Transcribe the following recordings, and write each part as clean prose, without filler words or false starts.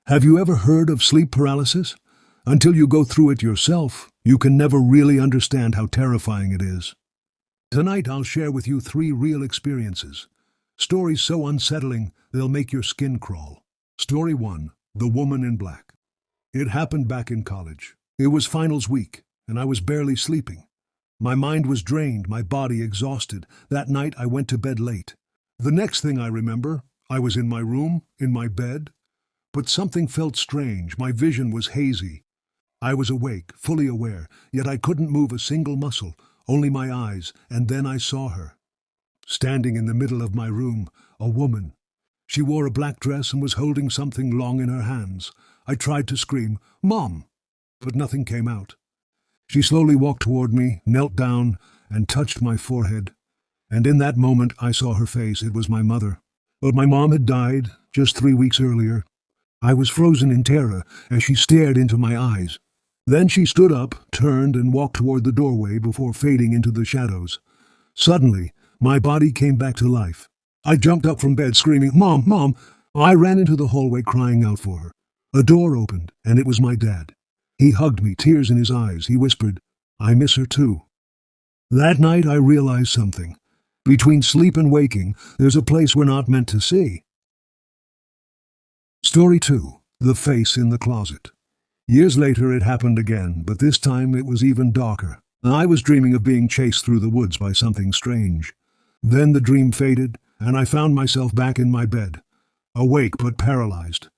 Have you ever heard of sleep paralysis? Until you go through it yourself, you can never really understand how terrifying it is. Tonight I'll share with you 3 real experiences. Stories so unsettling, they'll make your skin crawl. Story 1. The Woman in Black. It happened back in college. It was finals week, and I was barely sleeping. My mind was drained, my body exhausted. That night I went to bed late. The next thing I remember, I was in my room, in my bed. But something felt strange. My vision was hazy. I was awake, fully aware, yet I couldn't move a single muscle, only my eyes, and then I saw her. Standing in the middle of my room, a woman. She wore a black dress and was holding something long in her hands. I tried to scream, "Mom!" but nothing came out. She slowly walked toward me, knelt down, and touched my forehead. And in that moment I saw her face. It was my mother. But my mom had died just 3 weeks earlier. I was frozen in terror as she stared into my eyes. Then she stood up, turned, and walked toward the doorway before fading into the shadows. Suddenly, my body came back to life. I jumped up from bed screaming, "Mom, Mom!" I ran into the hallway crying out for her. A door opened, and it was my dad. He hugged me, tears in his eyes. He whispered, "I miss her too." That night I realized something. Between sleep and waking, there's a place we're not meant to see. Story 2. The Face in the Closet. Years later it happened again, but this time it was even darker. I was dreaming of being chased through the woods by something strange. Then the dream faded, and I found myself back in my bed, awake but paralyzed.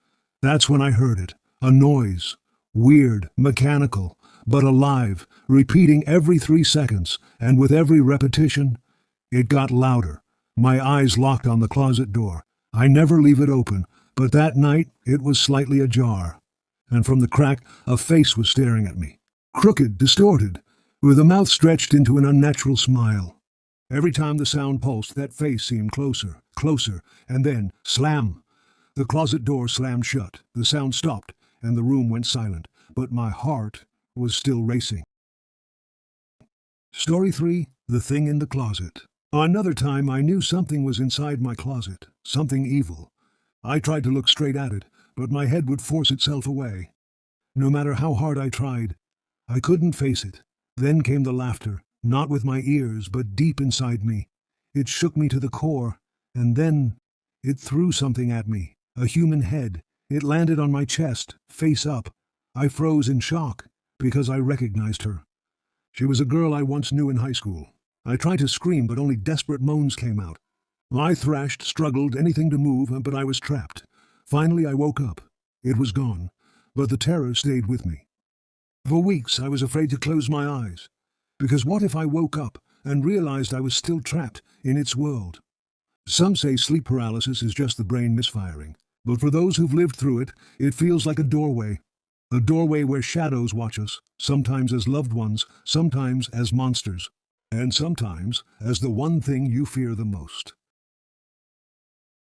That's when I heard it, a noise, weird, mechanical, but alive, repeating every 3 seconds, and with every repetition, it got louder. My eyes locked on the closet door. I never leave it open, but that night it was slightly ajar. And from the crack, a face was staring at me. Crooked, distorted, with a mouth stretched into an unnatural smile. Every time the sound pulsed, that face seemed closer, closer, and then, slam! The closet door slammed shut, the sound stopped, and the room went silent, but my heart was still racing. Story 3. The Thing in the Closet. Another time I knew something was inside my closet, something evil. I tried to look straight at it, but my head would force itself away. No matter how hard I tried, I couldn't face it. Then came the laughter, not with my ears, but deep inside me. It shook me to the core, and then it threw something at me, a human head. It landed on my chest, face up. I froze in shock, because I recognized her. She was a girl I once knew in high school. I tried to scream, but only desperate moans came out. I thrashed, struggled, anything to move, but I was trapped. Finally I woke up. It was gone, but the terror stayed with me. For weeks I was afraid to close my eyes, because what if I woke up and realized I was still trapped in its world? Some say sleep paralysis is just the brain misfiring, but for those who've lived through it, it feels like a doorway where shadows watch us, sometimes as loved ones, sometimes as monsters, and sometimes as the one thing you fear the most.